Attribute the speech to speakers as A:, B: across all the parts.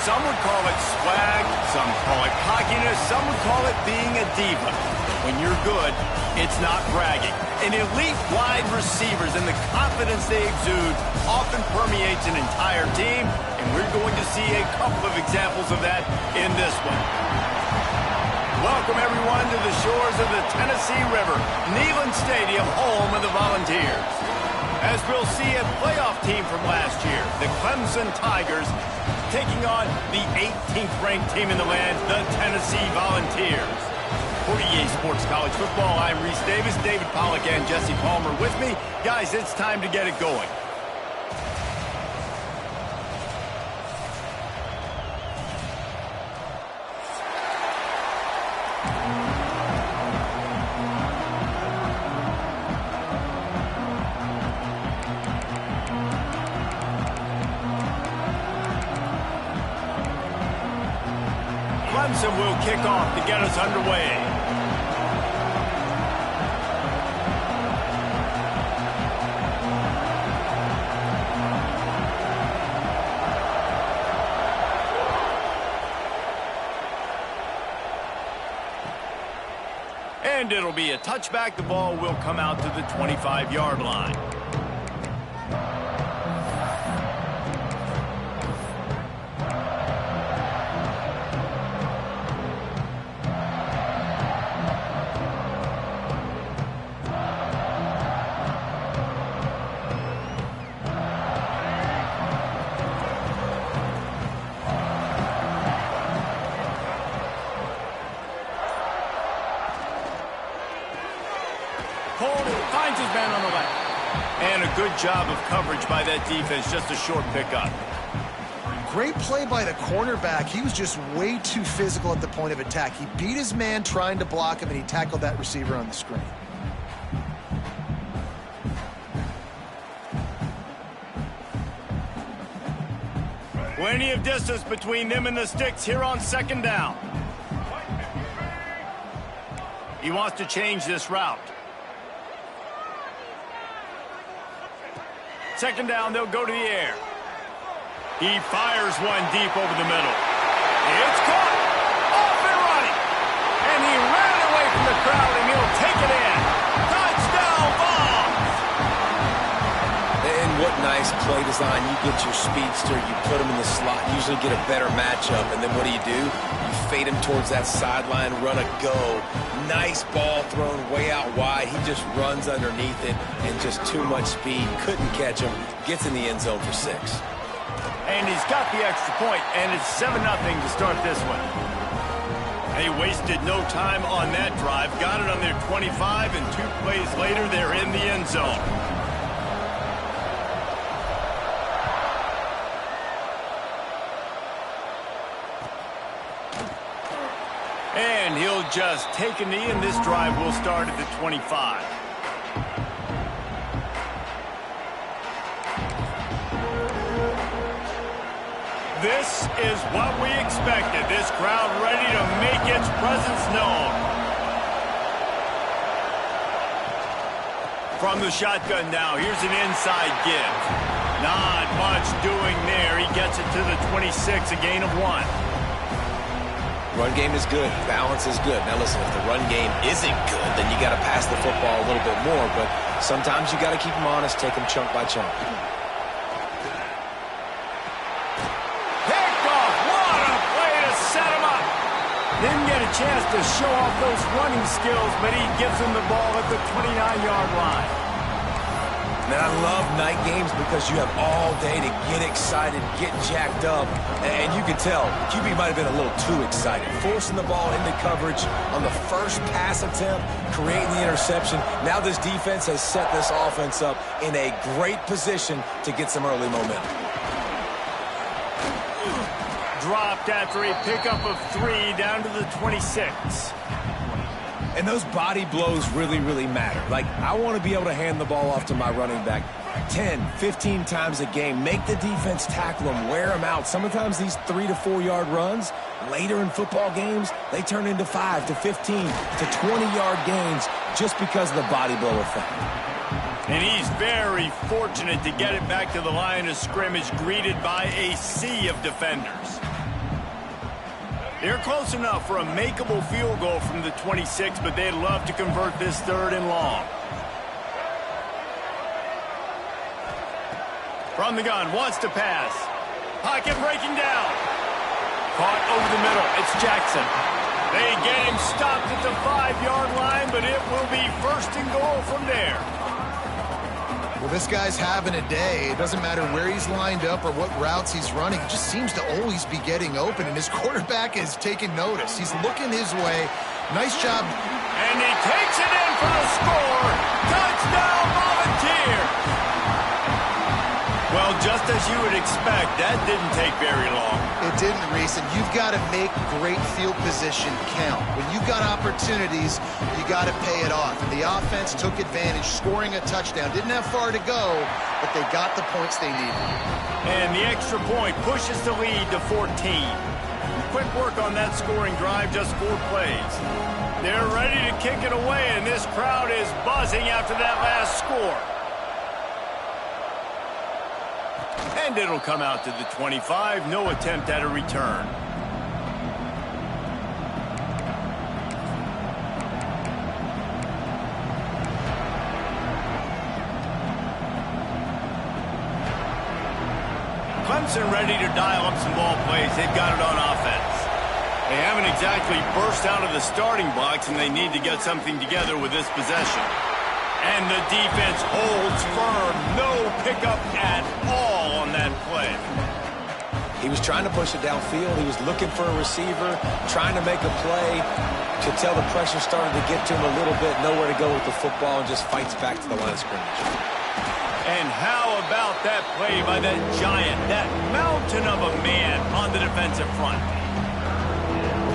A: Some would call it swag, some call it cockiness, some would call it being a diva. But when you're good, it's not bragging. And elite wide receivers and the confidence they exude often permeates an entire team, and we're going to see a couple of examples of that in this one. Welcome, everyone, to the shores of the Tennessee River, Neyland Stadium, home of the Volunteers. As we'll see a playoff team from last year, the Clemson Tigers, taking on the 18th-ranked team in the land, the Tennessee Volunteers. For EA Sports College Football, I'm Reese Davis, David Pollack, and Jesse Palmer with me. Guys, it's time to get it going. Clemson will kick off to get us underway. And it'll be a touchback. The ball will come out to the 25-yard line. Finds his man on the left. And a good job of coverage by that defense. Just a short pickup.
B: Great play by the cornerback. He was just way too physical at the point of attack. He beat his man trying to block him, and he tackled that receiver on the screen.
A: Plenty of distance between them and the sticks here on second down. He wants to change this route. Second down, they'll go to the air. He fires one deep over the middle. It's caught. Off and running. And he ran away from the crowd, and he'll take it in. Touchdown, Vols!
C: And what nice play design. You get your speedster, you put him in the slot, usually get a better matchup, and then what do? You fade him towards that sideline, run a go. Nice ball thrown way out wide. He just runs underneath it, and just too much speed. Couldn't catch him. Gets in the end zone for 6.
A: And he's got the extra point, and it's 7-0 to start this one. They wasted no time on that drive. Got it on their 25, and 2 plays later, they're in the end zone. And he'll just take a knee, and this drive will start at the 25. This is what we expected. This crowd ready to make its presence known. From the shotgun now, here's an inside give. Not much doing there. He gets it to the 26, a gain of 1.
C: Run game is good. Balance is good. Now listen, if the run game isn't good, then you got to pass the football a little bit more. But sometimes you got to keep them honest, take them chunk by chunk.
A: Picked off. What a play to set him up. Didn't get a chance to show off those running skills, but he gives him the ball at the 29-yard line.
C: Man, I love night games because you have all day to get excited, get jacked up, and you can tell QB might have been a little too excited. Forcing the ball into coverage on the first pass attempt, creating the interception. Now this defense has set this offense up in a great position to get some early momentum.
A: Dropped after a pickup of 3 down to the 26.
C: And those body blows really, really matter. Like, I want to be able to hand the ball off to my running back 10, 15 times a game. Make the defense tackle them, wear them out. Sometimes these 3 to 4 yard runs, later in football games, they turn into 5 to 15 to 20-yard gains just because of the body blow effect.
A: And he's very fortunate to get it back to the line of scrimmage, greeted by a sea of defenders. They're close enough for a makeable field goal from the 26, but they'd love to convert this 3rd and long. From the gun, wants to pass. Pocket breaking down. Caught over the middle. It's Jackson. They get him stopped at the 5-yard line, but it will be 1st and goal from there.
B: Well, this guy's having a day. It doesn't matter where he's lined up or what routes he's running. He just seems to always be getting open, and his quarterback is taking notice. He's looking his way. Nice job.
A: And he takes it in for the score. Touchdown, Volunteer. Well, just as you would expect, that didn't take very long.
B: It didn't, Reese, and you've got to make great field position count. When you've got opportunities, you got to pay it off. And the offense took advantage, scoring a touchdown. Didn't have far to go, but they got the points they needed. And
A: the extra point pushes the lead to 14. Quick work on that scoring drive, just 4 plays. They're ready to kick it away, and this crowd is buzzing after that last score. And it'll come out to the 25. No attempt at a return. Clemson ready to dial up some ball plays. They've got it on offense. They haven't exactly burst out of the starting blocks, and they need to get something together with this possession. And the defense holds firm. No pickup at all on that play.
C: He was trying to push it downfield. He was looking for a receiver, trying to make a play. Could tell the pressure started to get to him a little bit. Nowhere to go with the football, and just fights back to the line of scrimmage.
A: And how about that play by that giant, that mountain of a man on the defensive front?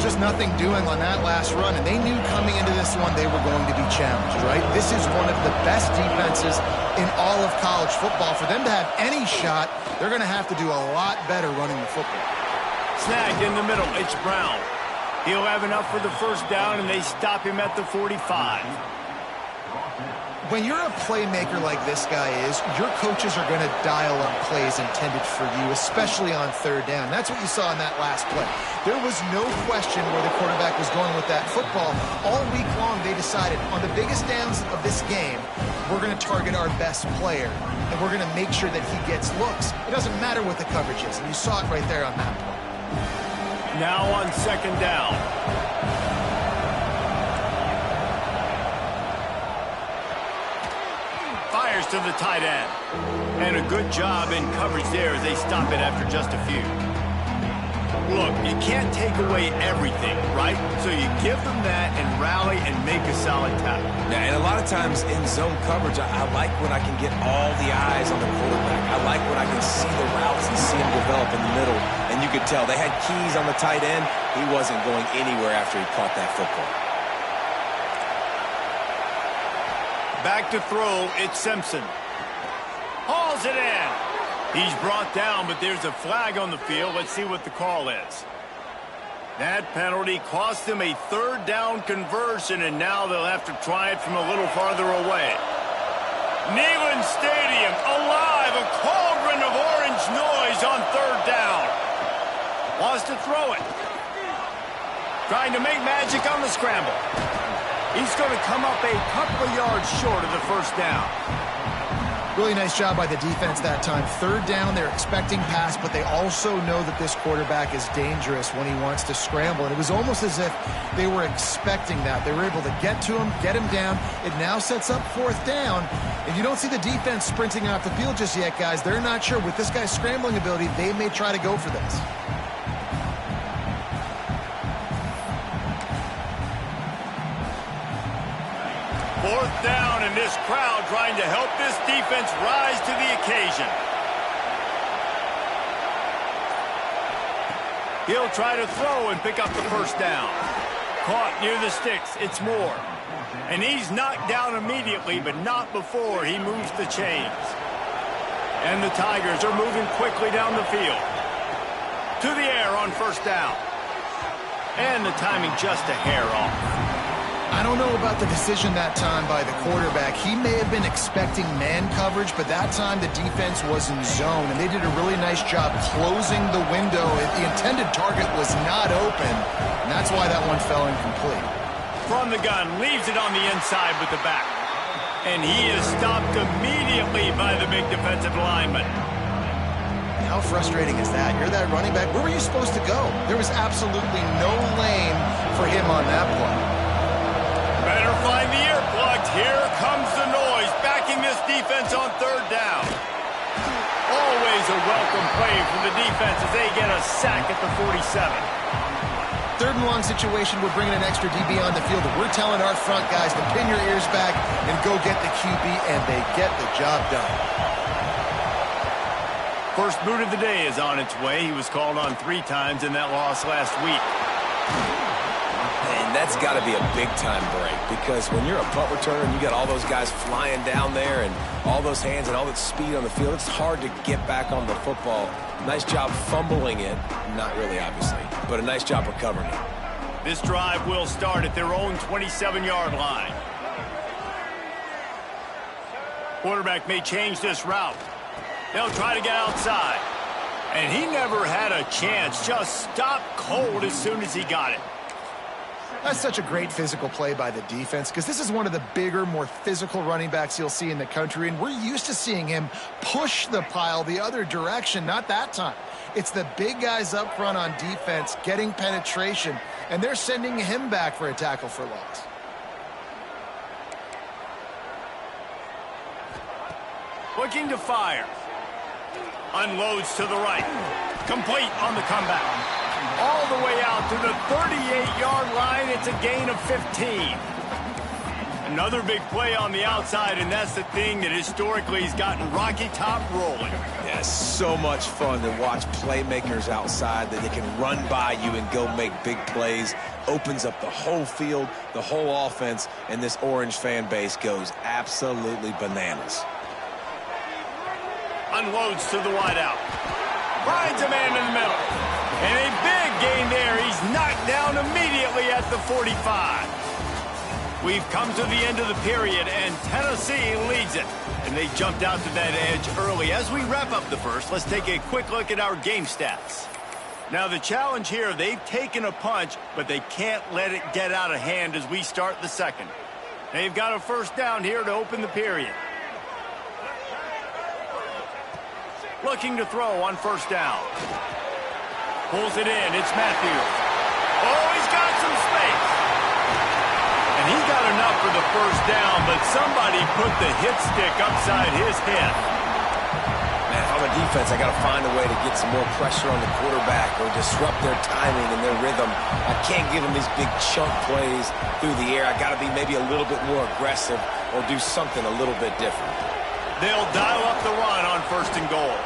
B: Just nothing doing on that last run, and they knew coming into this one they were going to be challenged, right? This is one of the best defenses in all of college football. For them to have any shot, they're going to have to do a lot better running the football.
A: Snagged in the middle, it's Brown. He'll have enough for the 1st down, and they stop him at the 45.
B: When you're a playmaker like this guy is, your coaches are going to dial up plays intended for you, especially on 3rd down. That's what you saw in that last play. There was no question where the quarterback was going with that football. All week long, they decided on the biggest downs of this game, we're going to target our best player, and we're going to make sure that he gets looks. It doesn't matter what the coverage is, and you saw it right there on that play.
A: Now on 2nd down. Fires to the tight end. And a good job in coverage there as they stop it after just a few. Look, you can't take away everything, right? So you give them that and rally and make a solid tackle.
C: Yeah, and a lot of times in zone coverage, I like when I can get all the eyes on the quarterback. I like when I can see the routes and see them develop in the middle. And you could tell they had keys on the tight end. He wasn't going anywhere after he caught that football.
A: Back to throw, it's Simpson. Hauls it in. He's brought down, but there's a flag on the field. Let's see what the call is. That penalty cost them a 3rd down conversion, and now they'll have to try it from a little farther away. Neyland Stadium, alive, a cauldron of orange noise on 3rd down. Wants to throw it. Trying to make magic on the scramble. He's going to come up a couple of yards short of the 1st down.
B: Really nice job by the defense that time. 3rd down, they're expecting pass, but they also know that this quarterback is dangerous when he wants to scramble. And it was almost as if they were expecting that. They were able to get to him, get him down. It now sets up 4th down. If you don't see the defense sprinting off the field just yet, guys, they're not sure. With this guy's scrambling ability, they may try to go for this.
A: Fourth down, and this crowd trying to help this defense rise to the occasion. He'll try to throw and pick up the 1st down. Caught near the sticks. It's Moore. And he's knocked down immediately, but not before he moves the chains. And the Tigers are moving quickly down the field. To the air on 1st down. And the timing just a hair off.
B: I don't know about the decision that time by the quarterback. He may have been expecting man coverage, but that time the defense was in zone, and they did a really nice job closing the window. The intended target was not open, and that's why that one fell incomplete.
A: From the gun, leaves it on the inside with the back. And he is stopped immediately by the big defensive lineman.
B: How frustrating is that? You're that running back. Where were you supposed to go? There was absolutely no lane for him on that play.
A: Better find the earplugs. Here comes the noise, backing this defense on third down. Always a welcome play from the defense as they get a sack at the 47.
B: Third and long situation, we're bringing an extra DB on the field. We're telling our front guys to pin your ears back and go get the QB, and they get the job done.
A: First boot of the day is on its way. He was called on 3 times in that loss last week.
C: And that's got to be a big-time break, because when you're a punt returner and you got all those guys flying down there and all those hands and all that speed on the field, it's hard to get back on the football. Nice job fumbling it. Not really, obviously, but a nice job recovering it.
A: This drive will start at their own 27-yard line. Quarterback may change this route. They'll try to get outside. And he never had a chance. Just stopped cold as soon as he got it.
B: That's such a great physical play by the defense, because this is one of the bigger, more physical running backs you'll see in the country, and we're used to seeing him push the pile the other direction. Not that time. It's the big guys up front on defense getting penetration, and they're sending him back for a tackle for loss.
A: Looking to fire. Unloads to the right. Complete on the comeback. All the way out to the 38-yard line. It's a gain of 15. Another big play on the outside, and that's the thing that historically has gotten Rocky Top rolling.
C: Yeah, so much fun to watch playmakers outside that they can run by you and go make big plays. Opens up the whole field, the whole offense, and this Orange fan base goes absolutely bananas.
A: Unloads to the wideout. Finds a man in the middle. And a big gain there. He's knocked down immediately at the 45. We've come to the end of the period, and Tennessee leads it. And they jumped out to that edge early. As we wrap up the first, let's take a quick look at our game stats. Now, the challenge here, they've taken a punch, but they can't let it get out of hand as we start the second. They've got a first down here to open the period. Looking to throw on first down. Pulls it in. It's Matthews. Oh, he's got some space. And he got enough for the first down, but somebody put the hit stick upside his head.
C: Man, if I'm a defense, I got to find a way to get some more pressure on the quarterback or disrupt their timing and their rhythm. I can't give them these big chunk plays through the air. I got to be maybe a little bit more aggressive or do something a little bit different.
A: They'll dial up the run on first and goal.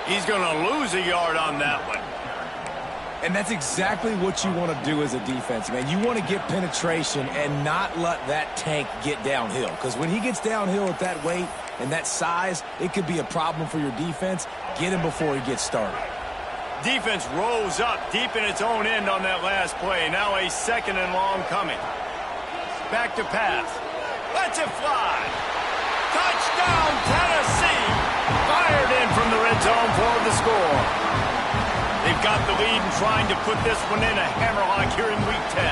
A: He's going to lose a yard on that one.
C: And that's exactly what you want to do as a defense, man. You want to get penetration and not let that tank get downhill. Because when he gets downhill at that weight and that size, it could be a problem for your defense. Get him before he gets started.
A: Defense rose up deep in its own end on that last play. Now a second and long coming. Back to pass. Lets it fly. Touchdown, Tennessee. Fired in from the red zone for the score. They've got the lead and trying to put this one in a hammerlock here in Week 10.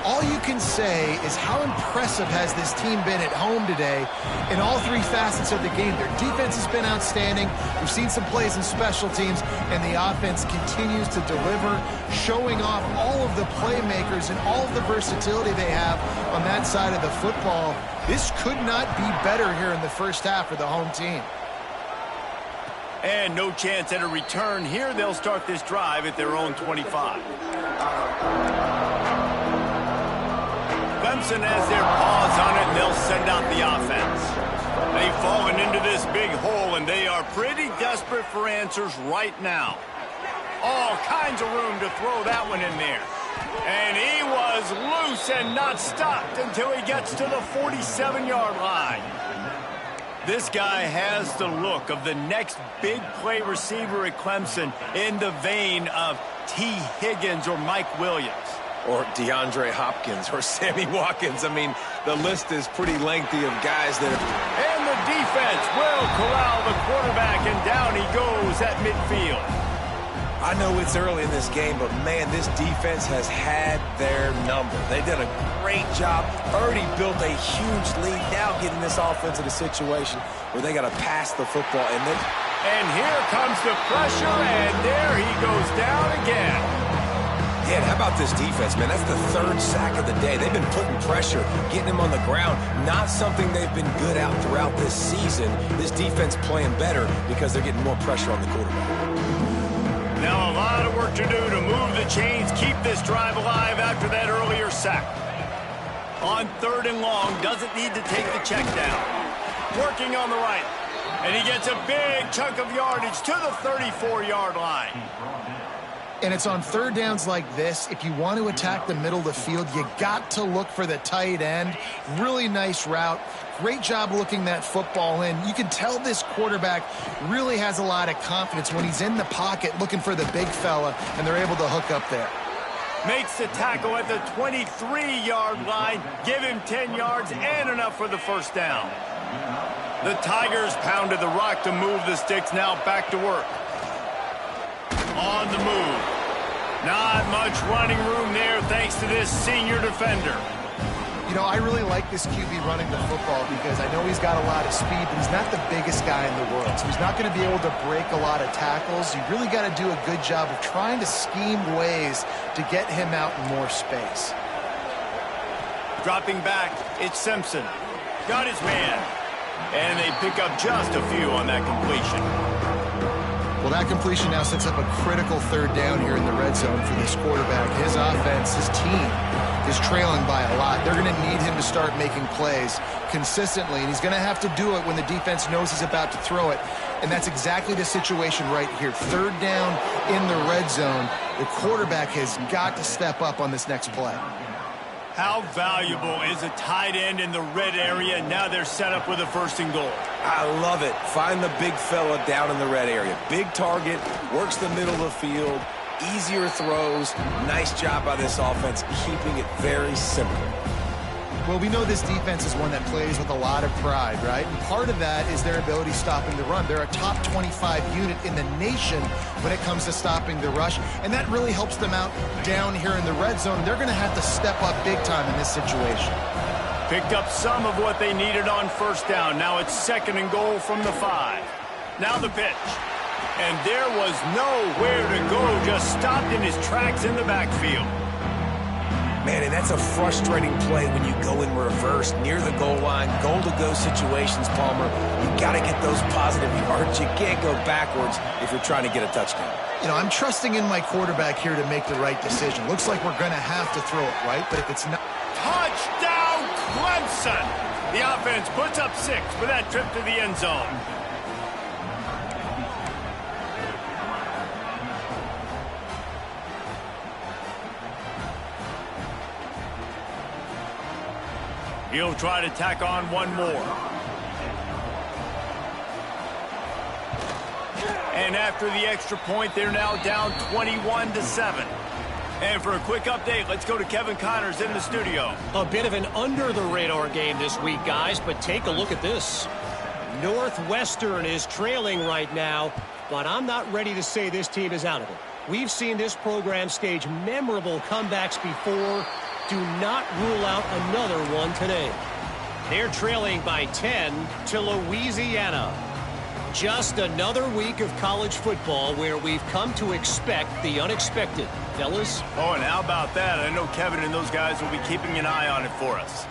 B: All you can say is how impressive has this team been at home today in all 3 facets of the game. Their defense has been outstanding. We've seen some plays in special teams, and the offense continues to deliver, showing off all of the playmakers and all of the versatility they have on that side of the football. This could not be better here in the first half for the home team.
A: And no chance at a return here. They'll start this drive at their own 25. Clemson has their paws on it, and they'll send out the offense. They've fallen into this big hole, and they are pretty desperate for answers right now. All kinds of room to throw that one in there. And he was loose and not stopped until he gets to the 47-yard line. This guy has the look of the next big play receiver at Clemson in the vein of T. Higgins or Mike Williams.
C: or DeAndre Hopkins, or Sammy Watkins. I mean, the list is pretty lengthy of guys that have...
A: And the defense will corral the quarterback, and down he goes at midfield.
C: I know it's early in this game, but, man, this defense has had their number. They did a great job, already built a huge lead, now getting this offense in a situation where they got to pass the football.
A: And here comes the pressure, and there he goes down again.
C: Yeah, how about this defense, man? That's the third sack of the day. They've been putting pressure, getting him on the ground. Not something they've been good at throughout this season. This defense playing better because they're getting more pressure on the quarterback.
A: Now a lot of work to do to move the chains, keep this drive alive after that earlier sack. On 3rd and long, doesn't need to take the check down. Working on the right. And he gets a big chunk of yardage to the 34-yard line.
B: And it's on 3rd downs like this. If you want to attack the middle of the field, you got to look for the tight end. Really nice route. Great job looking that football in. You can tell this quarterback really has a lot of confidence when he's in the pocket looking for the big fella, and they're able to hook up there.
A: Makes the tackle at the 23-yard line. Give him 10 yards and enough for the 1st down. The Tigers pounded the rock to move the sticks. Now back to work. On the move. Not much running room there thanks to this senior defender.
B: You know, I really like this QB running the football because I know he's got a lot of speed, but he's not the biggest guy in the world. So he's not going to be able to break a lot of tackles. You really got to do a good job of trying to scheme ways to get him out in more space.
A: Dropping back, it's Simpson. Got his man. And they pick up just a few on that completion.
B: Well, that completion now sets up a critical 3rd down here in the red zone for this quarterback. His offense, his team, is trailing by a lot. They're going to need him to start making plays consistently, and he's going to have to do it when the defense knows he's about to throw it. And that's exactly the situation right here. 3rd down in the red zone. The quarterback has got to step up on this next play.
A: How valuable is a tight end in the red area? Now they're set up with a 1st and goal.
C: I love it. Find the big fella down in the red area. Big target, works the middle of the field, easier throws. Nice job by this offense, keeping it very simple.
B: Well, we know this defense is one that plays with a lot of pride, right? And part of that is their ability stopping the run. They're a top 25 unit in the nation when it comes to stopping the rush, and that really helps them out down here in the red zone. They're going to have to step up big time in this situation.
A: Picked up some of what they needed on 1st down. Now it's 2nd and goal from the 5. Now the pitch. And there was nowhere to go, just stopped in his tracks in the backfield.
C: Man, and that's a frustrating play when you go in reverse near the goal line, goal-to-go situations, Palmer. You got to get those positive yards. You can't go backwards if you're trying to get a touchdown.
B: You know, I'm trusting in my quarterback here to make the right decision. Looks like we're going to have to throw it, right? But if it's not...
A: Touchdown, Clemson! The offense puts up 6 for that trip to the end zone. He'll try to tack on one more. And after the extra point, they're now down 21-7. And for a quick update, let's go to Kevin Connors in the studio.
D: A bit of an under-the-radar game this week, guys, but take a look at this. Northwestern is trailing right now, but I'm not ready to say this team is out of it. We've seen this program stage memorable comebacks before. Do not rule out another one today. They're trailing by 10 to Louisiana. Just another week of college football where we've come to expect the unexpected. Fellas?
A: Oh, and how about that? I know Kevin and those guys will be keeping an eye on it for us.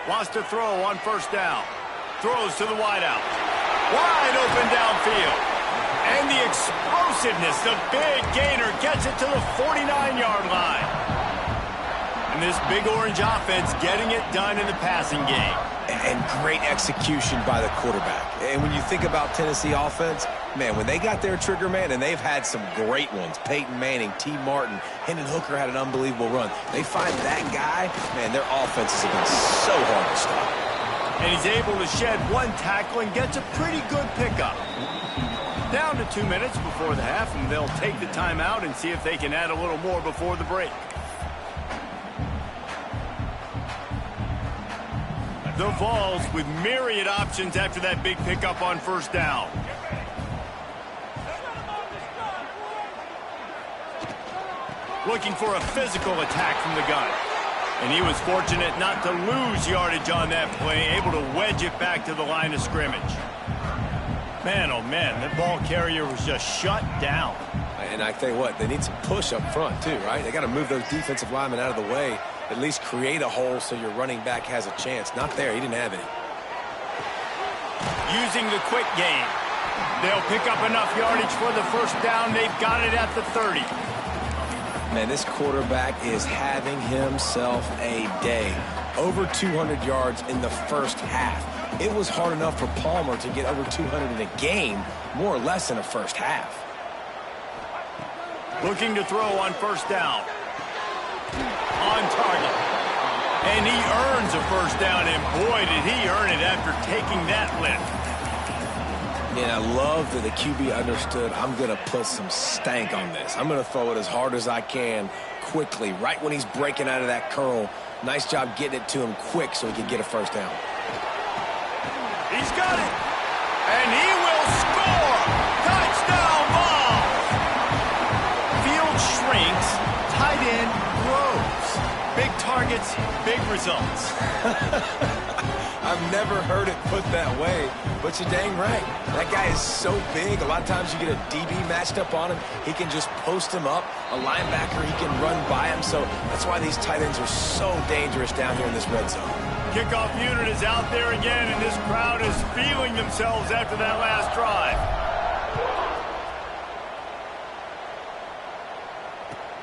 A: Wants to throw on 1st down. Throws to the wideout. Wide open downfield. And the explosiveness, the big gainer gets it to the 49-yard line. And this big orange offense getting it done in the passing game.
C: And great execution by the quarterback. And when you think about Tennessee offense, man, when they got their trigger man, and they've had some great ones, Peyton Manning, T. Martin, Hendon Hooker had an unbelievable run. They find that guy, man, their offenses have been so hard to stop.
A: And he's able to shed one tackle and gets a pretty good pickup. Down to 2 minutes before the half, and they'll take the timeout and see if they can add a little more before the break. The Vols with myriad options after that big pickup on first down. Looking for a physical attack from the gun. And he was fortunate not to lose yardage on that play, able to wedge it back to the line of scrimmage. Man, oh man, that ball carrier was just shut down.
C: And I tell you what, they need some push up front too, right? They got to move those defensive linemen out of the way, at least create a hole so your running back has a chance. Not there, he didn't have any.
A: Using the quick game. They'll pick up enough yardage for the first down. They've got it at the 30.
C: Man, this quarterback is having himself a day. Over 200 yards in the first half. It was hard enough for Palmer to get over 200 in a game, more or less in a first half.
A: Looking to throw on first down. On target. And he earns a first down, and boy, did he earn it after taking that lift.
C: And I love that the QB understood, I'm going to put some stank on this. I'm going to throw it as hard as I can quickly, right when he's breaking out of that curl. Nice job getting it to him quick so he can get a first down.
A: He's got it. And he will score. Touchdown ball. Field shrinks. Tight end grows. Big targets, big results.
C: I've never heard it put that way, but you're dang right. That guy is so big. A lot of times you get a DB matched up on him. He can just post him up. A linebacker, he can run by him. So that's why these tight ends are so dangerous down here in this red zone.
A: Kickoff unit is out there again, and this crowd is feeling themselves after that last drive.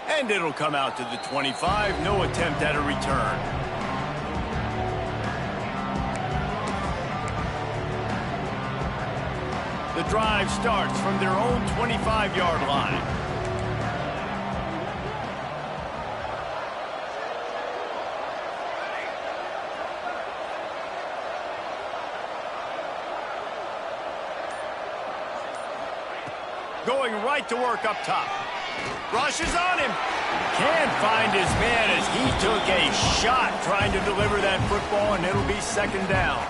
A: And it'll come out to the 25. No attempt at a return. The drive starts from their own 25-yard line. Going right to work up top. Rushes on him. Can't find his man as he took a shot trying to deliver that football, and it'll be second down.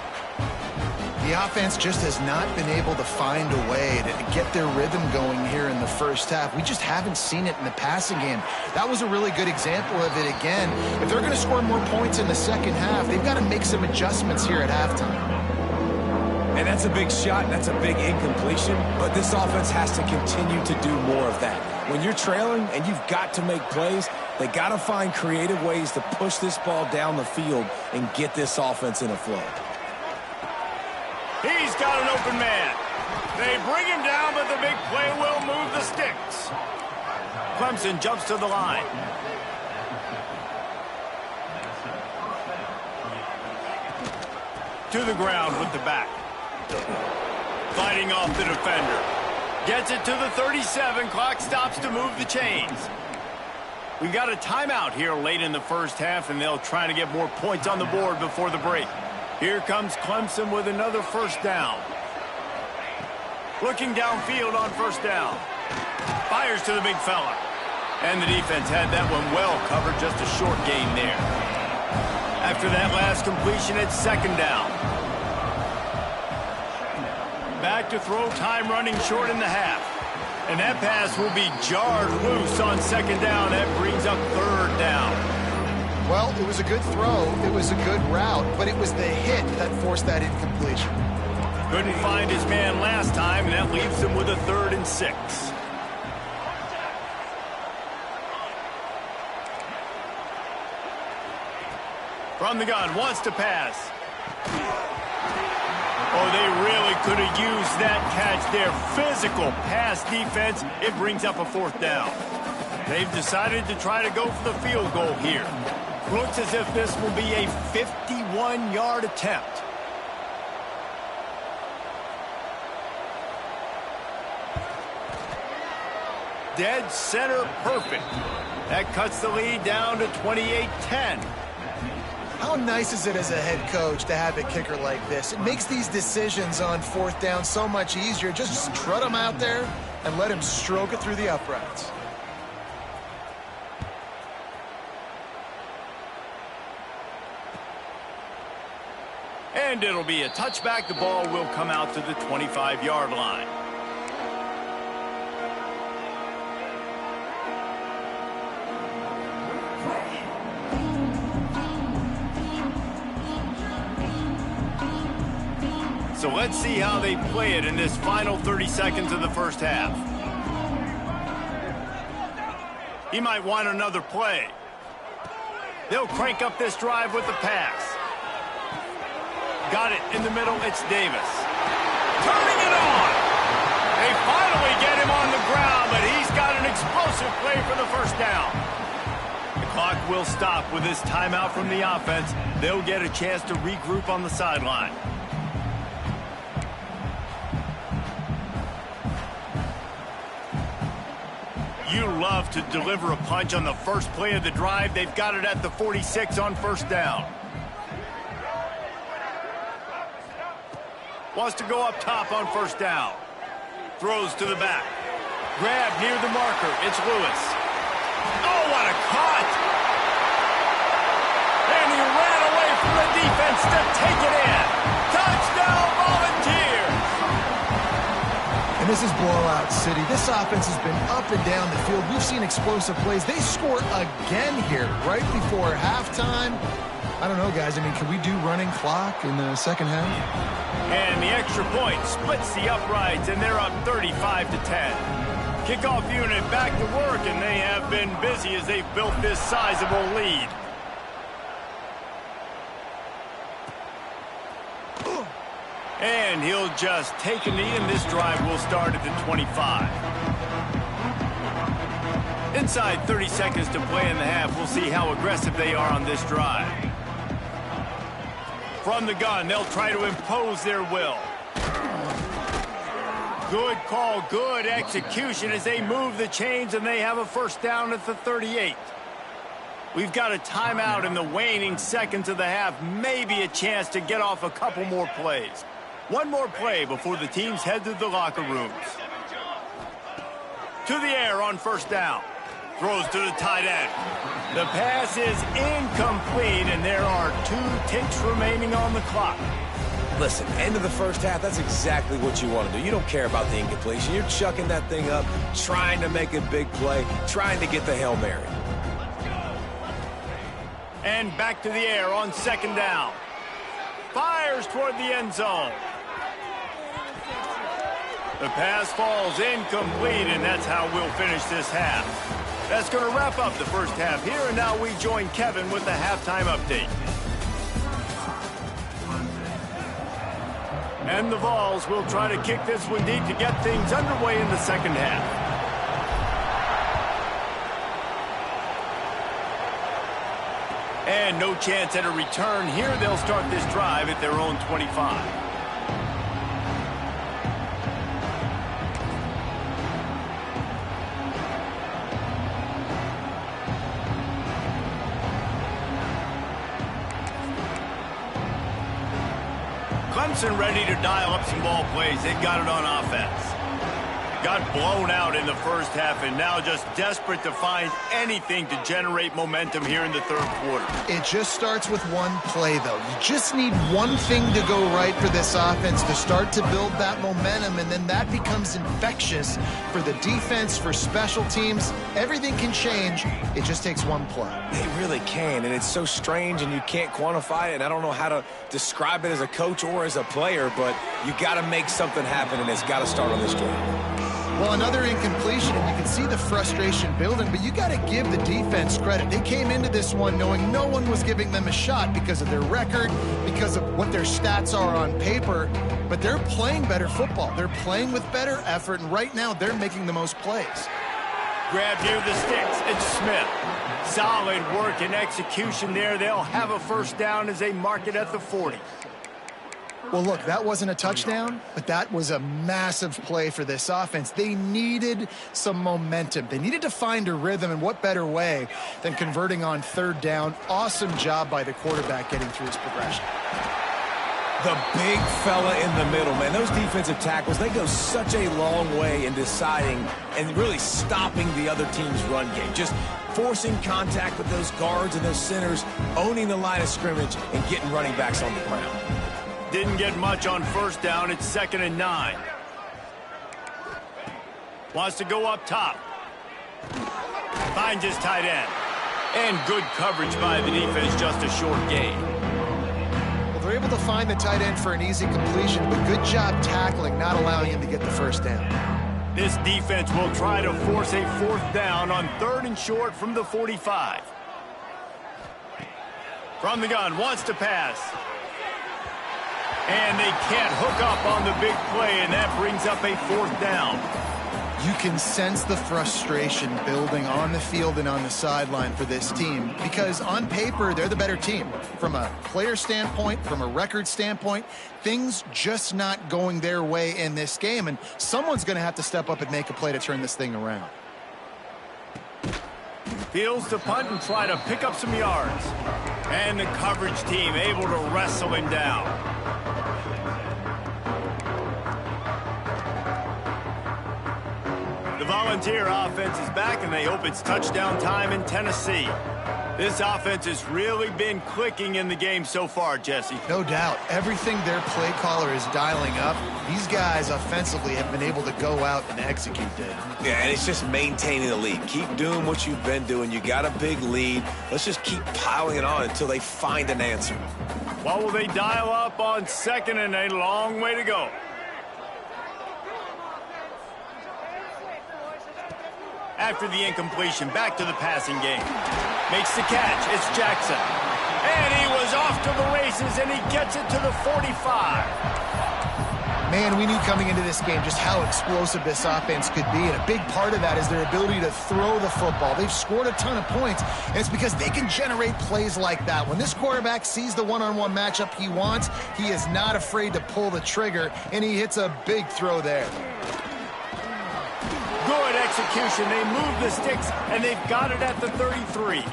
B: The offense just has not been able to find a way to get their rhythm going here in the first half. We just haven't seen it in the passing game. That was a really good example of it again. If they're going to score more points in the second half, they've got to make some adjustments here at halftime.
C: And that's a big shot, and that's a big incompletion, but this offense has to continue to do more of that. When you're trailing and you've got to make plays, they got to find creative ways to push this ball down the field and get this offense in a flow.
A: He's got an open man. They bring him down, but the big play will move the sticks. Clemson jumps to the line. To the ground with the back. Fighting off the defender. Gets it to the 37. Clock stops to move the chains. We got a timeout here late in the first half, and they'll try to get more points on the board before the break. Here comes Clemson with another first down. Looking downfield on first down. Fires to the big fella. And the defense had that one well covered, just a short gain there. After that last completion, it's second down. Back to throw, time running short in the half. And that pass will be jarred loose on second down. That brings up third down.
B: Well, it was a good throw, it was a good route, but it was the hit that forced that incompletion.
A: Couldn't find his man last time, and that leaves him with a 3rd and 6. From the gun, wants to pass. Oh, they really could have used that catch there. Physical pass defense. It brings up a 4th down. They've decided to try to go for the field goal here. Looks as if this will be a 51-yard attempt. Dead center perfect. That cuts the lead down to 28-10.
B: How nice is it as a head coach to have a kicker like this? It makes these decisions on 4th down so much easier. Just strut him out there and let him stroke it through the uprights.
A: And it'll be a touchback. The ball will come out to the 25-yard line. So let's see how they play it in this final 30 seconds of the first half. He might want another play. They'll crank up this drive with the pass. Got it in the middle. It's Davis. Turning it on. They finally get him on the ground, but he's got an explosive play for the first down. The clock will stop with this timeout from the offense. They'll get a chance to regroup on the sideline. You love to deliver a punch on the first play of the drive. They've got it at the 46 on first down. Wants to go up top on first down. Throws to the back. Grab near the marker. It's Lewis. Oh, what a caught! And he ran away from the defense to take it in. Touchdown, Volunteers!
B: And this is blowout city. This offense has been up and down the field. We've seen explosive plays. They score again here right before halftime. I don't know, guys. I mean, can we do running clock in the second half?
A: And the extra point splits the uprights, and they're up 35-10. Kickoff unit back to work, and they have been busy as they've built this sizable lead. And he'll just take a knee, and this drive will start at the 25. Inside 30 seconds to play in the half. We'll see how aggressive they are on this drive. From the gun, they'll try to impose their will. Good call, good execution as they move the chains, and they have a first down at the 38. We've got a timeout in the waning seconds of the half. Maybe a chance to get off a couple more plays. One more play before the teams head to the locker rooms. To the air on first down. Throws to the tight end. The pass is incomplete, and there are 2 ticks remaining on the clock.
C: Listen, end of the first half, that's exactly what you want to do. You don't care about the incompletion. You're chucking that thing up, trying to make a big play, trying to get the Hail Mary.
A: And back to the air on second down. Fires toward the end zone. The pass falls incomplete, and that's how we'll finish this half. That's going to wrap up the first half here, and now we join Kevin with the halftime update. And the Vols will try to kick this one deep to get things underway in the second half. And no chance at a return here. They'll start this drive at their own 25. Clemson ready to dial up some ball plays. They've got it on offense. Got blown out in the first half and now just desperate to find anything to generate momentum here in the third quarter.
B: It just starts with one play, though. You just need one thing to go right for this offense to start to build that momentum, and then that becomes infectious for the defense, for special teams. Everything can change. It just takes one play.
C: It really can, and it's so strange, and you can't quantify it, and I don't know how to describe it as a coach or as a player, but you got to make something happen, and it's got to start on this drive.
B: Well, another incompletion, and you can see the frustration building, but you got to give the defense credit. They came into this one knowing no one was giving them a shot because of their record, because of what their stats are on paper, but they're playing better football. They're playing with better effort, and right now they're making the most plays.
A: Grab near the sticks. It's Smith. Solid work and execution there. They'll have a first down as they mark it at the 40.
B: Well, look, that wasn't a touchdown, but that was a massive play for this offense. They needed some momentum. They needed to find a rhythm, and what better way than converting on third down. Awesome job by the quarterback getting through his progression.
C: The big fella in the middle, man. Those defensive tackles, they go such a long way in deciding and really stopping the other team's run game. Just forcing contact with those guards and those centers, owning the line of scrimmage, and getting running backs on the ground.
A: Didn't get much on first down. It's 2nd and 9. Wants to go up top. Finds his tight end. And good coverage by the defense, just a short gain.
B: Well, they're able to find the tight end for an easy completion, but good job tackling, not allowing him to get the first down.
A: This defense will try to force a 4th down on 3rd and short from the 45. From the gun, wants to pass. And they can't hook up on the big play, and that brings up a 4th down.
B: You can sense the frustration building on the field and on the sideline for this team because on paper, they're the better team. From a player standpoint, from a record standpoint, things just not going their way in this game, and someone's going to have to step up and make a play to turn this thing around.
A: Fields to punt and try to pick up some yards. And the coverage team able to wrestle him down. The Volunteer offense is back, and they hope it's touchdown time in Tennessee. This offense has really been clicking in the game so far, Jesse.
B: No doubt. Everything their play caller is dialing up, these guys offensively have been able to go out and execute it.
C: Yeah, and it's just maintaining the lead. Keep doing what you've been doing. You got a big lead. Let's just keep piling it on until they find an answer.
A: What will they dial up on 2nd and a long way to go? After the incompletion, back to the passing game. Makes the catch. It's Jackson. And he was off to the races, and he gets it to the 45.
B: Man, we knew coming into this game just how explosive this offense could be, and a big part of that is their ability to throw the football. They've scored a ton of points, and it's because they can generate plays like that. When this quarterback sees the one-on-one matchup he wants, he is not afraid to pull the trigger, and he hits a big throw there.
A: Good execution. They move the sticks, and they've got it at the 33.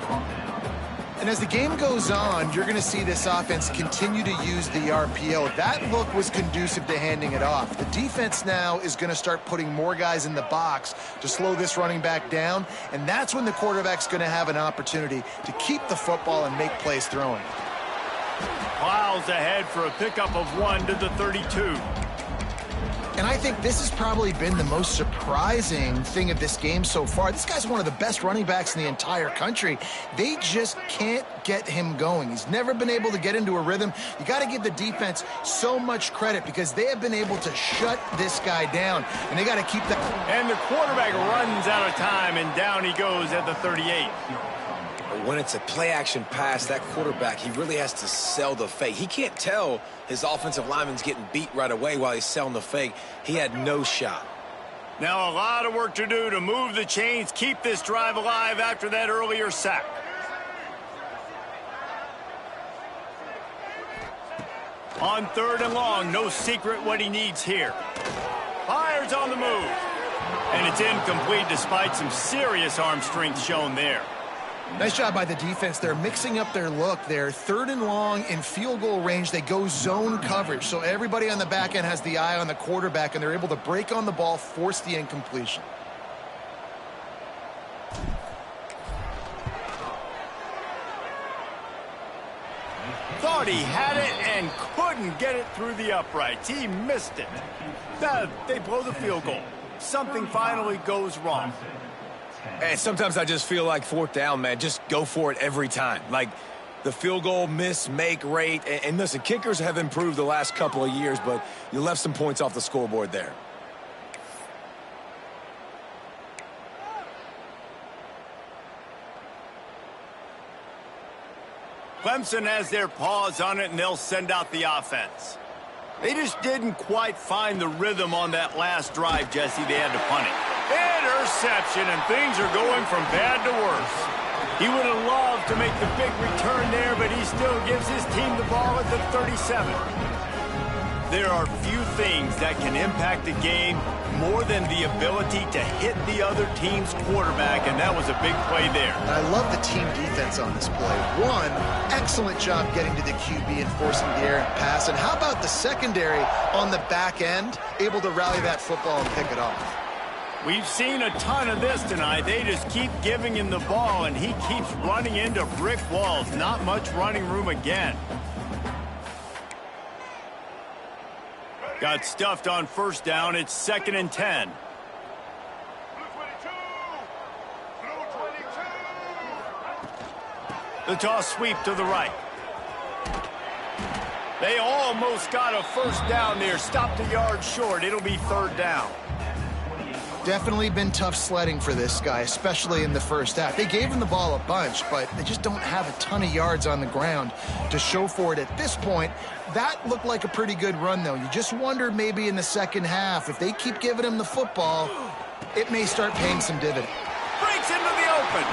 B: And as the game goes on, you're going to see this offense continue to use the RPO. That look was conducive to handing it off. The defense now is going to start putting more guys in the box to slow this running back down, and that's when the quarterback's going to have an opportunity to keep the football and make plays throwing.
A: Miles ahead for a pickup of 1 to the 32.
B: And I think this has probably been the most surprising thing of this game so far. This guy's one of the best running backs in the entire country. They just can't get him going. He's never been able to get into a rhythm. You got to give the defense so much credit because they have been able to shut this guy down, and they got to keep that.
A: And the quarterback runs out of time, and down he goes at the 38.
C: When it's a play-action pass, that quarterback, he really has to sell the fake. He can't tell his offensive lineman's getting beat right away while he's selling the fake. He had no shot.
A: Now a lot of work to do to move the chains, keep this drive alive after that earlier sack. On 3rd and long, no secret what he needs here. Fires on the move. And it's incomplete despite some serious arm strength shown there.
B: Nice job by the defense. They're mixing up their look. They're 3rd and long in field goal range. They go zone coverage. So everybody on the back end has the eye on the quarterback, and they're able to break on the ball, force the incompletion.
A: Thought he had it and couldn't get it through the uprights. He missed it. They blow the field goal. Something finally goes wrong.
C: And sometimes I just feel like 4th down, man, just go for it every time. Like the field goal miss-make rate. And listen, kickers have improved the last couple of years, but you left some points off the scoreboard there.
A: Clemson has their paws on it, and they'll send out the offense. They just didn't quite find the rhythm on that last drive, Jesse. They had to punt it. Interception, and things are going from bad to worse. He would have loved to make the big return there, but he still gives his team the ball at the 37. There are few things that can impact a game more than the ability to hit the other team's quarterback, and that was a big play there.
B: And I love the team defense on this play. One, excellent job getting to the QB and forcing the errant pass. And how about the secondary on the back end, able to rally that football and pick it off?
A: We've seen a ton of this tonight. They just keep giving him the ball, and he keeps running into brick walls. Not much running room again. Got stuffed on first down. It's 2nd and 10. The toss sweep to the right. They almost got a first down there. Stopped a yard short. It'll be 3rd down.
B: Definitely been tough sledding for this guy, especially in the first half. They gave him the ball a bunch, but they just don't have a ton of yards on the ground to show for it at this point. That looked like a pretty good run, though. You just wonder maybe in the second half, if they keep giving him the football, it may start paying some dividend.
A: Breaks into the open.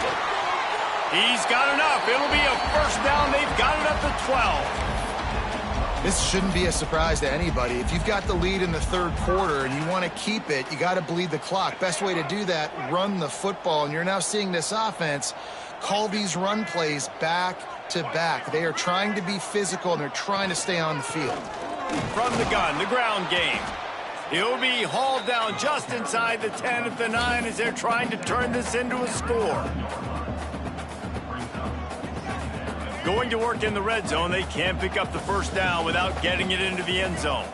A: He's got enough. It'll be a first down. They've got it up to 12.
B: This shouldn't be a surprise to anybody. If you've got the lead in the 3rd quarter and you want to keep it, you got to bleed the clock. Best way to do that, run the football. And you're now seeing this offense call these run plays back to back. They are trying to be physical, and they're trying to stay on the field.
A: From the gun, the ground game. He'll be hauled down just inside the 10 at the 9 as they're trying to turn this into a score. Going to work in the red zone. They can't pick up the first down without getting it into the end zone.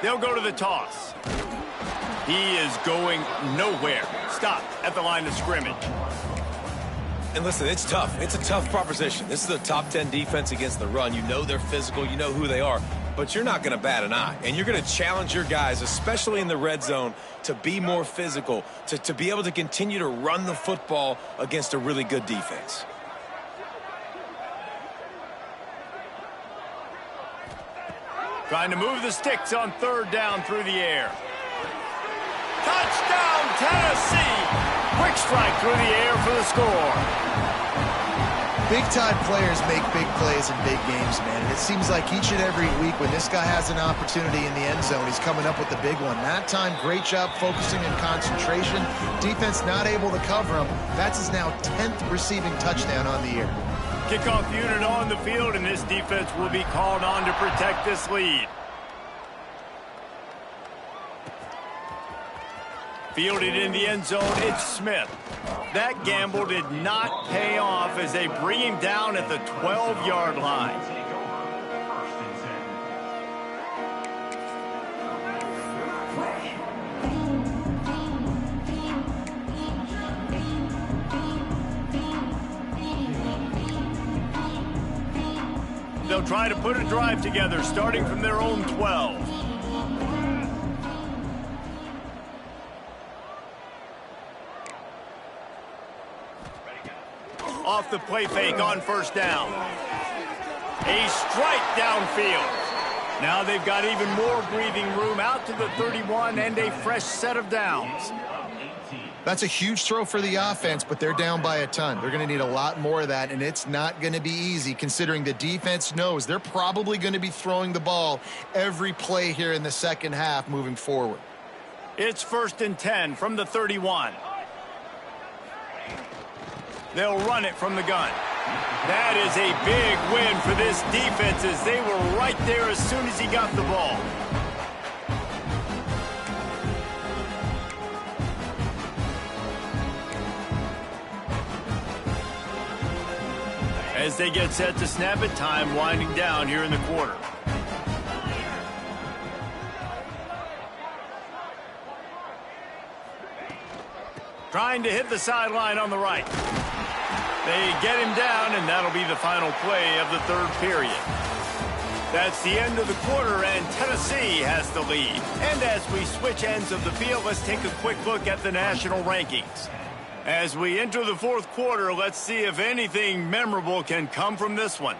A: They'll go to the toss. He is going nowhere. Stop at the line of scrimmage.
C: And listen, it's tough. It's a tough proposition. This is a top 10 defense against the run. You know they're physical. You know who they are. But you're not going to bat an eye. And you're going to challenge your guys, especially in the red zone, to be more physical, to be able to continue to run the football against a really good defense.
A: Trying to move the sticks on 3rd down through the air. Touchdown, Tennessee! Quick strike through the air for the score.
B: Big-time players make big plays in big games, man. And it seems like each and every week when this guy has an opportunity in the end zone, he's coming up with the big one. That time, great job focusing and concentration. Defense not able to cover him. That's his now 10th receiving touchdown on the year.
A: Kickoff unit on the field, and this defense will be called on to protect this lead. Fielded in the end zone, it's Smith. That gamble did not pay off as they bring him down at the 12-yard line. They'll try to put a drive together, starting from their own 12. Off the play fake on first down. A strike downfield. Now they've got even more breathing room out to the 31 and a fresh set of downs.
B: That's a huge throw for the offense, but they're down by a ton. They're going to need a lot more of that, and it's not going to be easy considering the defense knows they're probably going to be throwing the ball every play here in the second half moving forward.
A: It's 1st and 10 from the 31. They'll run it from the gun. That is a big win for this defense as they were right there as soon as he got the ball. As they get set to snap it, time winding down here in the quarter. Trying to hit the sideline on the right. They get him down, and that'll be the final play of the 3rd period. That's the end of the quarter, and Tennessee has the lead. And as we switch ends of the field, let's take a quick look at the national rankings. As we enter the fourth quarter, let's see if anything memorable can come from this one.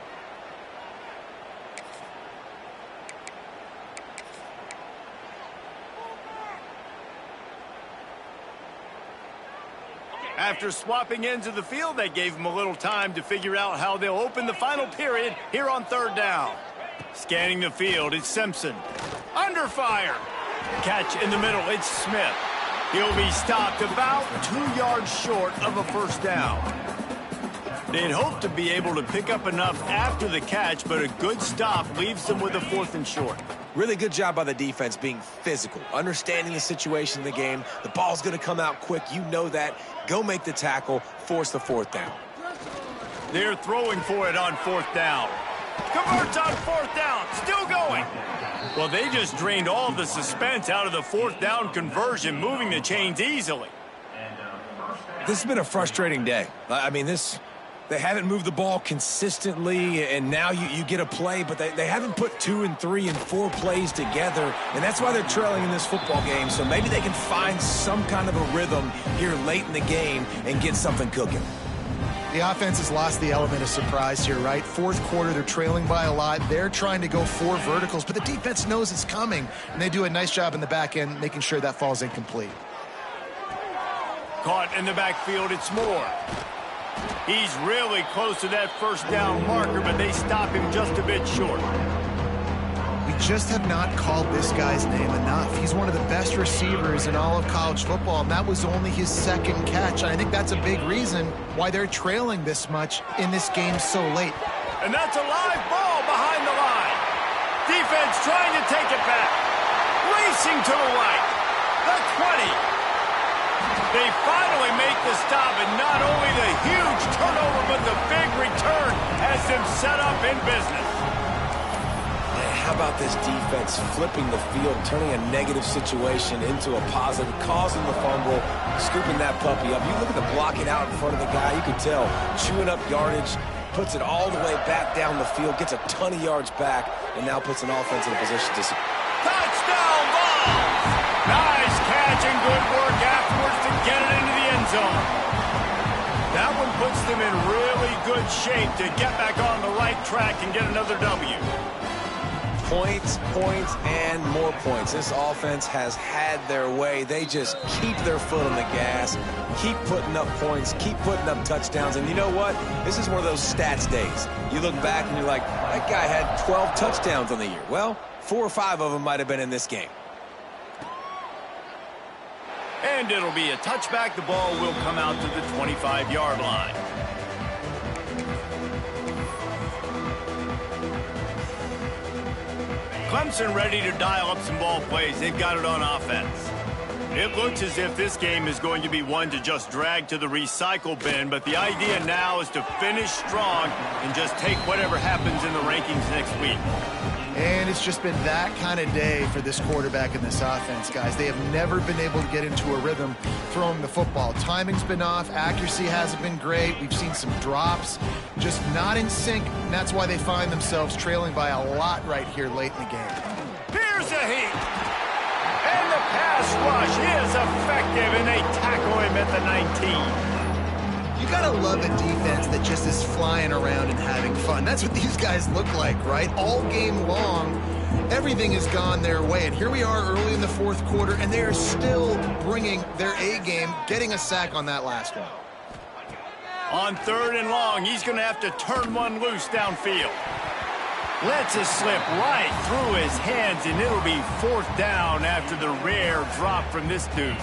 A: After swapping ends of the field, they gave them a little time to figure out how they'll open the final period here on third down. Scanning the field, it's Simpson. Under fire. Catch in the middle, it's Smith. He'll be stopped about 2 yards short of a first down. They'd hoped to be able to pick up enough after the catch, but a good stop leaves them with a 4th and short.
C: Really good job by the defense being physical, understanding the situation in the game. The ball's going to come out quick. You know that. Go make the tackle, force the 4th down.
A: They're throwing for it on 4th down. Converts on 4th down. Still going. Well, they just drained all the suspense out of the 4th down conversion, moving the chains easily.
C: This has been a frustrating day. I mean, they haven't moved the ball consistently, and now you get a play, but they haven't put 2 and 3 and 4 plays together, and that's why they're trailing in this football game. So maybe they can find some kind of a rhythm here late in the game and get something cooking.
B: The offense has lost the element of surprise here, right? Fourth quarter, they're trailing by a lot. They're trying to go 4 verticals, but the defense knows it's coming, and they do a nice job in the back end making sure that falls incomplete.
A: Caught in the backfield, it's Moore. He's really close to that first down marker, but they stop him just a bit short.
B: We just have not called this guy's name enough. He's one of the best receivers in all of college football, and that was only his 2nd catch. I think that's a big reason why they're trailing this much in this game so late.
A: And that's a live ball behind the line. Defense trying to take it back. Racing to the right. The 20. They finally make the stop, and not only the huge turnover, but the big return has them set up in business.
C: How about this defense flipping the field, turning a negative situation into a positive, causing the fumble, scooping that puppy up. You look at the blocking out in front of the guy, you can tell, chewing up yardage, puts it all the way back down the field, gets a ton of yards back, and now puts an offense in a position to...
A: Touchdown ball! Nice catch and good work afterwards to get it into the end zone. That one puts them in really good shape to get back on the right track and get another W.
C: Points, points, and more points. This offense has had their way. They just keep their foot on the gas, keep putting up points, keep putting up touchdowns. And you know what? This is one of those stats days. You look back and you're like, that guy had 12 touchdowns on the year. Well, 4 or 5 of them might have been in this game.
A: And it'll be a touchback. The ball will come out to the 25-yard line. Clemson ready to dial up some ball plays. They've got it on offense. It looks as if this game is going to be one to just drag to the recycle bin, but the idea now is to finish strong and just take whatever happens in the rankings next week.
B: And it's just been that kind of day for this quarterback and this offense, guys. They have never been able to get into a rhythm throwing the football. Timing's been off. Accuracy hasn't been great. We've seen some drops, just not in sync, and that's why they find themselves trailing by a lot right here late in the game.
A: Here's a heat. And the pass rush is effective, and they tackle him at the 19.
B: You gotta love a defense that just is flying around and having fun. That's what these guys look like, right? All game long, everything has gone their way. And here we are early in the fourth quarter, and they are still bringing their A game, getting a sack on that last one.
A: On 3rd and long, he's going to have to turn one loose downfield. Lets it slip right through his hands, and it'll be 4th down after the rare drop from this dude.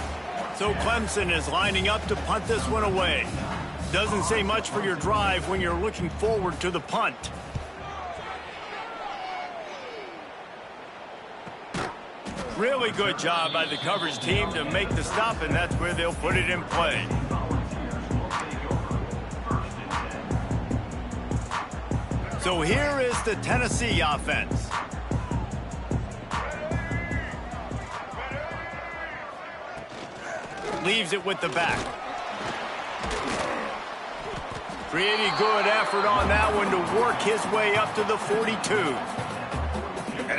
A: So Clemson is lining up to punt this one away. Doesn't say much for your drive when you're looking forward to the punt. Really good job by the coverage team to make the stop, and that's where they'll put it in play. So here is the Tennessee offense. Leaves it with the back. Pretty good effort on that one to work his way up to the 42.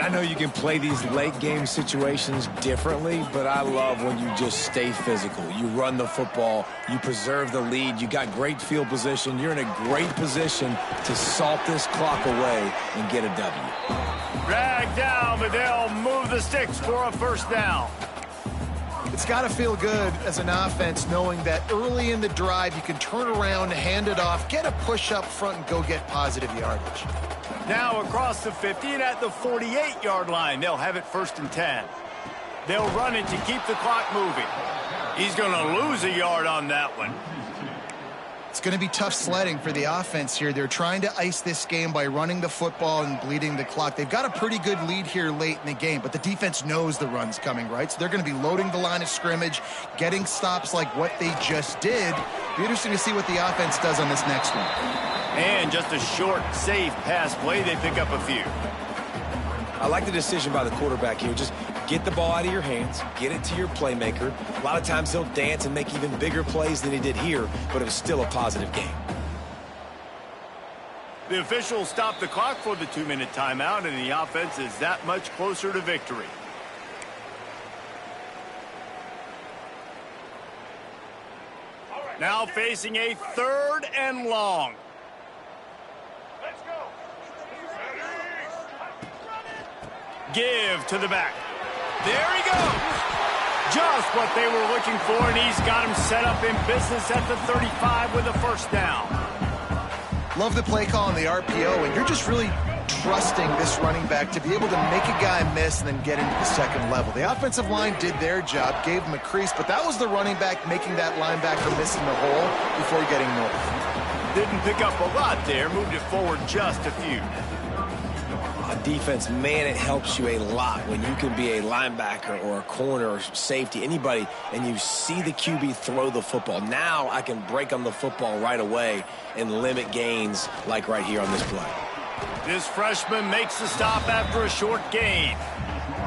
C: I know you can play these late game situations differently, but I love when you just stay physical. You run the football, you preserve the lead, you got great field position. You're in a great position to salt this clock away and get a W.
A: Drag down, but they'll move the sticks for a first down.
B: It's got to feel good as an offense knowing that early in the drive you can turn around, hand it off, get a push up front, and go get positive yardage.
A: Now across the 50 and at the 48-yard line, they'll have it 1st and 10. They'll run it to keep the clock moving. He's going to lose a yard on that one.
B: It's going to be tough sledding for the offense here. They're trying to ice this game by running the football and bleeding the clock. They've got a pretty good lead here late in the game, but the defense knows the run's coming, right? So they're going to be loading the line of scrimmage, getting stops like what they just did. Be interesting to see what the offense does on this next one.
A: And just a short, safe pass play. They pick up a few.
C: I like the decision by the quarterback here. Just get the ball out of your hands, get it to your playmaker. A lot of times he'll dance and make even bigger plays than he did here, but it was still a positive game.
A: The officials stop the clock for the 2-minute timeout, and the offense is that much closer to victory. Now facing a 3rd and long. Give to the back. There he goes. Just what they were looking for, and he's got him set up in business at the 35 with a first down.
B: Love the play call on the RPO, and you're just really trusting this running back to be able to make a guy miss and then get into the second level. The offensive line did their job, gave him a crease, but that was the running back making that linebacker miss in the hole before getting north.
A: Didn't pick up a lot there, moved it forward just a few.
C: Defense, man, it helps you a lot when you can be a linebacker or a corner or safety, anybody, and you see the QB throw the football. Now I can break on the football right away and limit gains like right here on this play.
A: This freshman makes the stop after a short gain.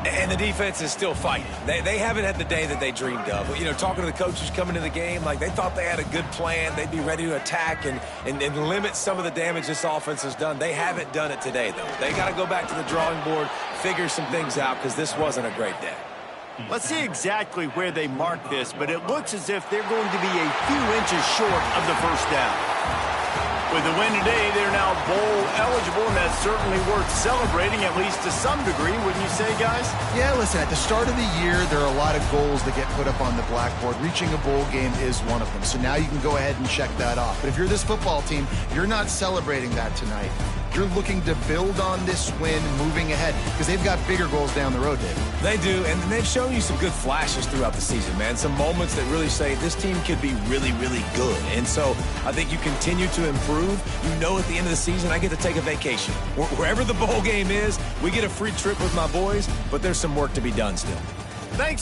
C: And the defense is still fighting. They haven't had the day that they dreamed of. You know, talking to the coaches coming into the game, like they thought they had a good plan. They'd be ready to attack and limit some of the damage this offense has done. They haven't done it today, though. They got to go back to the drawing board, figure some things out, because this wasn't a great day.
A: Let's see exactly where they mark this, but it looks as if they're going to be a few inches short of the first down. With the win today, they're now bowl eligible, and that's certainly worth celebrating, at least to some degree, wouldn't you say, guys?
B: Yeah, listen, at the start of the year, there are a lot of goals that get put up on the blackboard. Reaching a bowl game is one of them. So now you can go ahead and check that off. But if you're this football team, you're not celebrating that tonight. You're looking to build on this win moving ahead because they've got bigger goals down the road, Dave.
C: They do, and they've shown you some good flashes throughout the season, man. Some moments that really say this team could be really, really good. And so I think you continue to improve. You know at the end of the season, I get to take a vacation. Wherever the bowl game is, we get a free trip with my boys, but there's some work to be done still.
A: Thanks